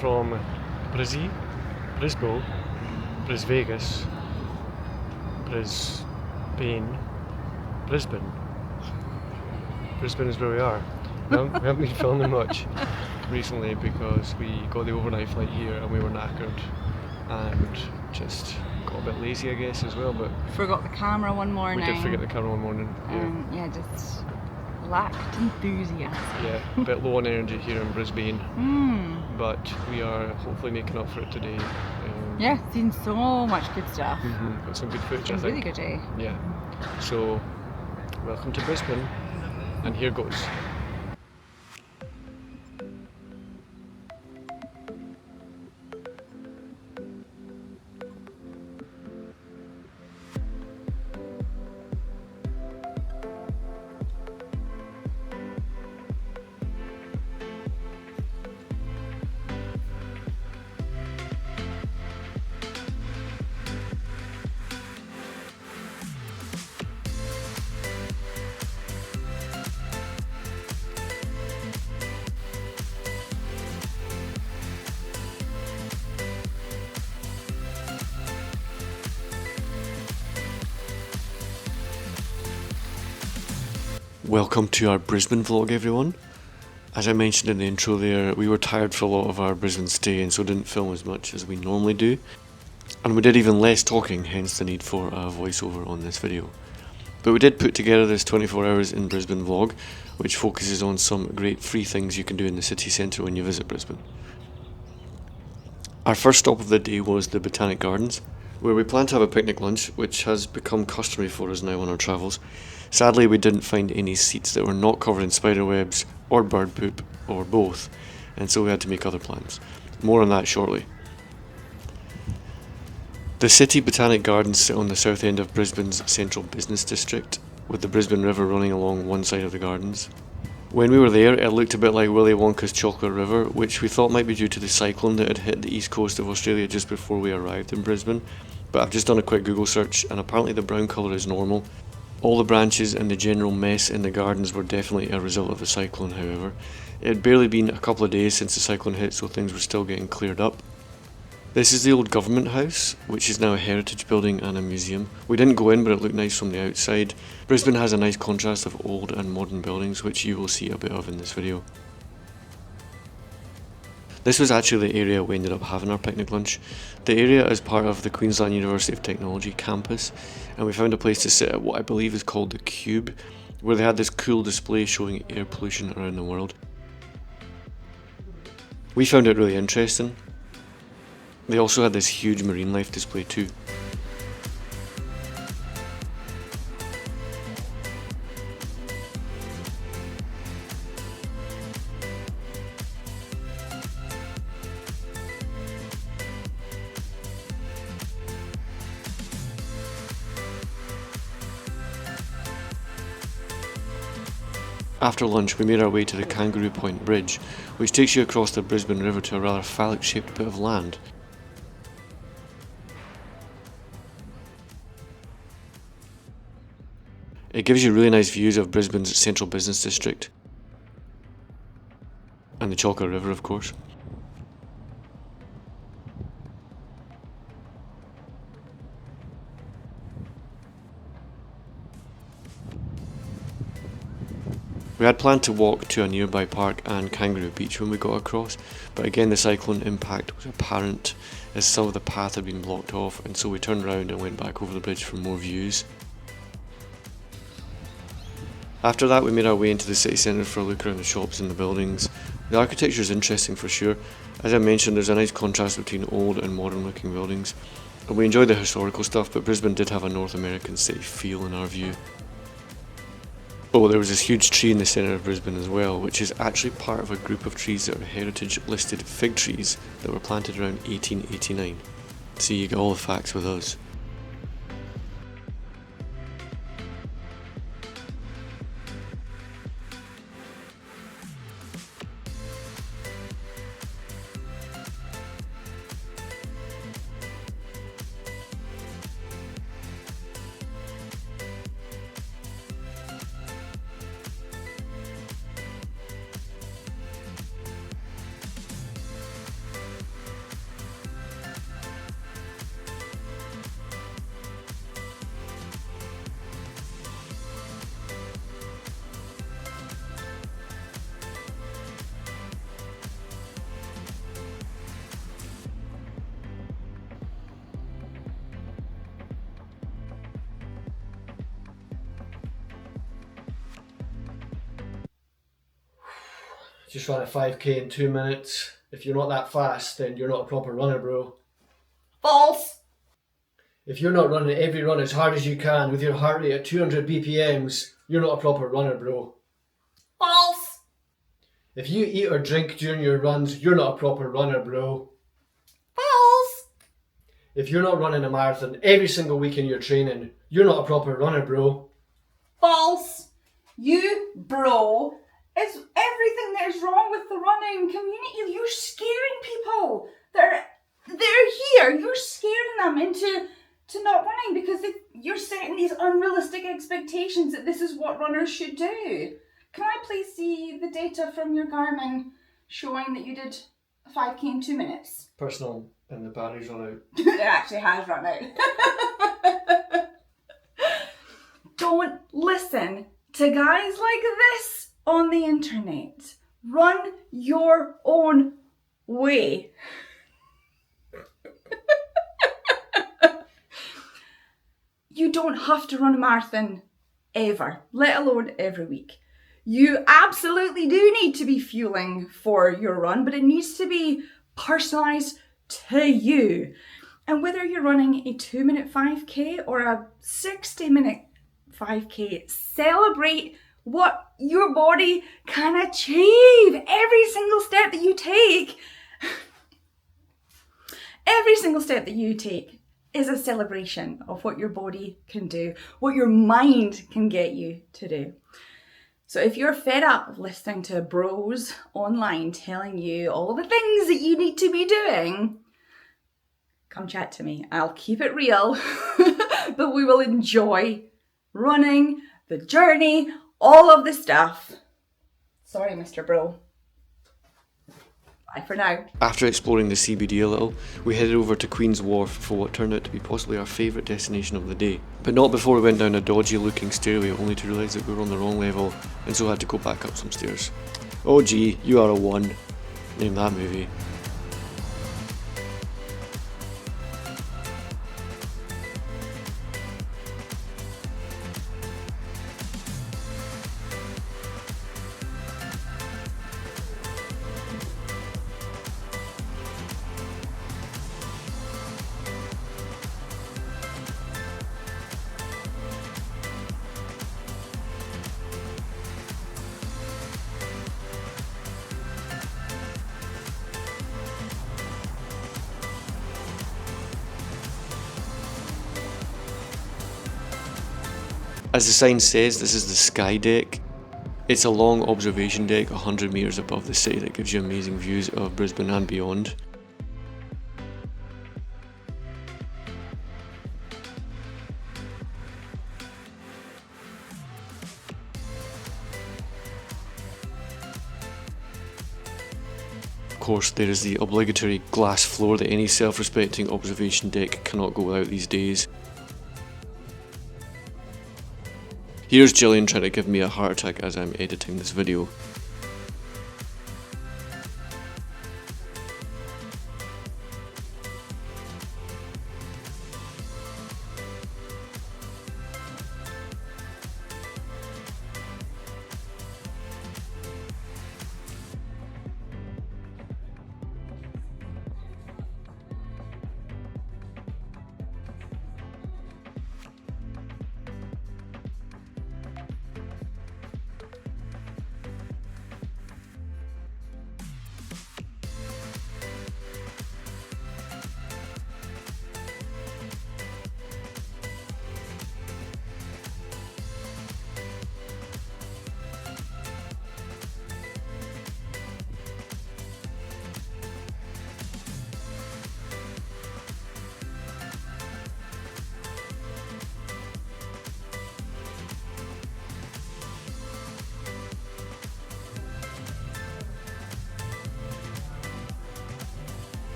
from Brisbane, Brisbane, Vegas, Brisbane. Brisbane is where we are. We haven't been filming much recently because we got the overnight flight here and we were knackered and just got a bit lazy, I guess, as well. But forgot the camera one morning. we did forget the camera one morning. Yeah, just lacked enthusiasm. Yeah, a bit low on energy here in Brisbane. But we are hopefully making up for it today. Yeah, seen so much good stuff. Got some good footage, I It's a think. really good day. Yeah. So, welcome to Brisbane, and here goes. Welcome to our Brisbane vlog, everyone. As I mentioned in the intro there, we were tired for a lot of our Brisbane stay and so didn't film as much as we normally do. And we did even less talking, hence the need for a voiceover on this video. But we did put together this 24 hours in Brisbane vlog, which focuses on some great free things you can do in the city centre when you visit Brisbane. Our first stop of the day was the Botanic Gardens, where we planned to have a picnic lunch, which has become customary for us now on our travels. Sadly, we didn't find any seats that were not covered in spider webs or bird poop or both, and so we had to make other plans. More on that shortly. The City Botanic Gardens sit on the south end of Brisbane's central business district, with the Brisbane River running along one side of the gardens. When we were there, it looked a bit like Willy Wonka's Chocolate River, which we thought might be due to the cyclone that had hit the east coast of Australia just before we arrived in Brisbane. But I've just done a quick Google search and apparently the brown colour is normal. All the branches and the general mess in the gardens were definitely a result of the cyclone, however. It had barely been a couple of days since the cyclone hit, so things were still getting cleared up. This is the old government house, which is now a heritage building and a museum. We didn't go in, but it looked nice from the outside. Brisbane has a nice contrast of old and modern buildings, which you will see a bit of in this video. This was actually the area we ended up having our picnic lunch. The area is part of the Queensland University of Technology campus, and we found a place to sit at what I believe is called the Cube, where they had this cool display showing air pollution around the world. We found it really interesting. They also had this huge marine life display too. After lunch, we made our way to the Kangaroo Point Bridge, which takes you across the Brisbane River to a rather phallic-shaped bit of land. It gives you really nice views of Brisbane's central business district. And the Chocolate River, of course. We had planned to walk to a nearby park and Kangaroo Beach when we got across, but again the cyclone impact was apparent as some of the path had been blocked off, and so we turned around and went back over the bridge for more views. After that we made our way into the city centre for a look around the shops and the buildings. The architecture is interesting for sure. As I mentioned, there's a nice contrast between old and modern looking buildings, and we enjoyed the historical stuff, but Brisbane did have a North American city feel in our view. Oh, there was this huge tree in the centre of Brisbane as well, which is actually part of a group of trees that are heritage listed fig trees that were planted around 1889. See, you get all the facts with us. Just ran a 5k in 2 minutes. If you're not that fast, then you're not a proper runner, bro. False. If you're not running every run as hard as you can with your heart rate at 200 BPMs, you're not a proper runner, bro. False. If you eat or drink during your runs, you're not a proper runner, bro. False. If you're not running a marathon every single week in your training, you're not a proper runner, bro. False. You, bro, is everything that is wrong with the running community. You're scaring people. They're here. You're scaring them into not running because you're setting these unrealistic expectations that this is what runners should do. Can I please see the data from your Garmin showing that you did a 5k in 2 minutes? Personal, and the battery's run out. It actually has run out. Don't listen to guys like this on the internet. Run your own way. You don't have to run a marathon ever, let alone every week. You absolutely do need to be fueling for your run, but it needs to be personalised to you. And whether you're running a 2-minute 5k or a 60-minute 5k, celebrate what your body can achieve. Every single step that you take, is a celebration of what your body can do, what your mind can get you to do. So if you're fed up of listening to bros online telling you all the things that you need to be doing, come chat to me. I'll keep it real, but we will enjoy running, the journey, all of the stuff. Sorry, Mr. Bro. Bye for now. After exploring the CBD a little, we headed over to Queen's Wharf for what turned out to be possibly our favourite destination of the day. But not before we went down a dodgy looking stairway only to realise that we were on the wrong level and so had to go back up some stairs. Oh gee, you are a one. Name that movie. As the sign says, this is the Sky Deck. It's a long observation deck 100 metres above the city that gives you amazing views of Brisbane and beyond. Of course, there is the obligatory glass floor that any self-respecting observation deck cannot go without these days. Here's Gillian trying to give me a heart attack as I'm editing this video.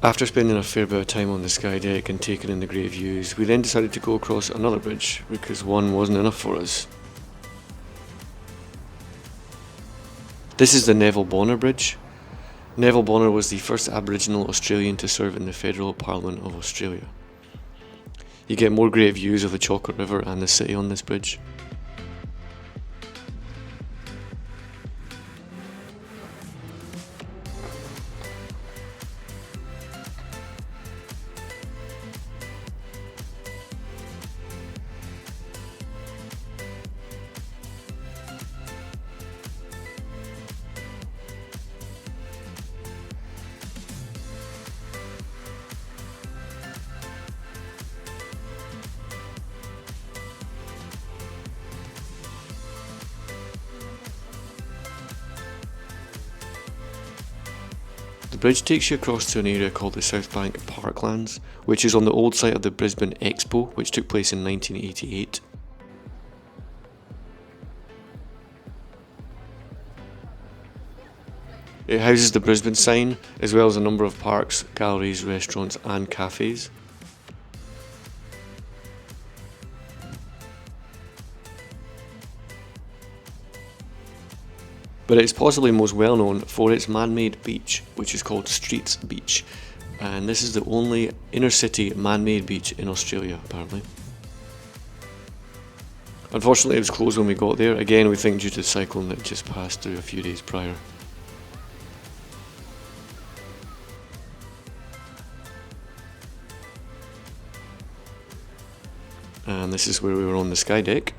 After spending a fair bit of time on the Sky Deck and taking in the great views, we then decided to go across another bridge because one wasn't enough for us. This is the Neville Bonner Bridge. Neville Bonner was the first Aboriginal Australian to serve in the Federal Parliament of Australia. You get more great views of the Chocolate River and the city on this bridge. bridge takes you across to an area called the South Bank Parklands, which is on the old site of the Brisbane Expo, which took place in 1988. It houses the Brisbane sign, as well as a number of parks, galleries, restaurants and cafes. But it is possibly most well known for its man-made beach, which is called Streets Beach, and this is the only inner-city man-made beach in Australia, apparently. Unfortunately, it was closed when we got there, again we think due to the cyclone that just passed through a few days prior. And this is where we were on the sky deck.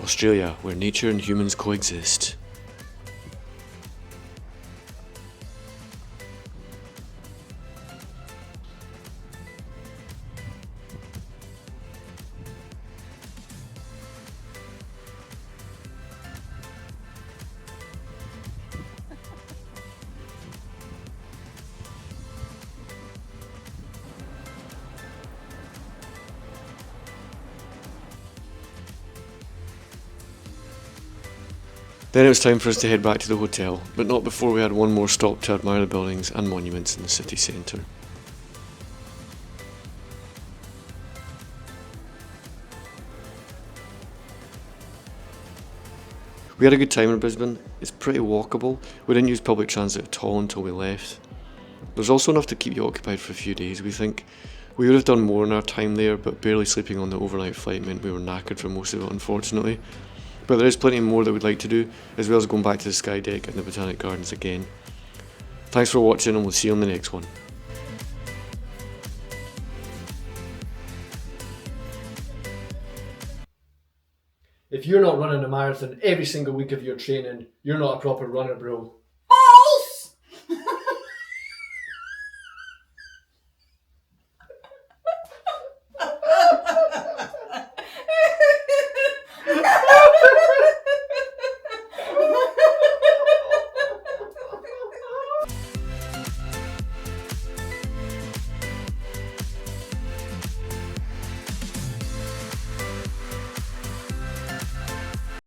Australia, where nature and humans coexist. Then it was time for us to head back to the hotel, but not before we had one more stop to admire the buildings and monuments in the city centre. We had a good time in Brisbane. It's pretty walkable. We didn't use public transit at all until we left. There's also enough to keep you occupied for a few days, we think. We would have done more in our time there, but barely sleeping on the overnight flight meant we were knackered for most of it, unfortunately. But there is plenty more that we'd like to do, as well as going back to the sky deck and the Botanic Gardens again. Thanks for watching, and we'll see you on the next one. If you're not running a marathon every single week of your training, you're not a proper runner, bro.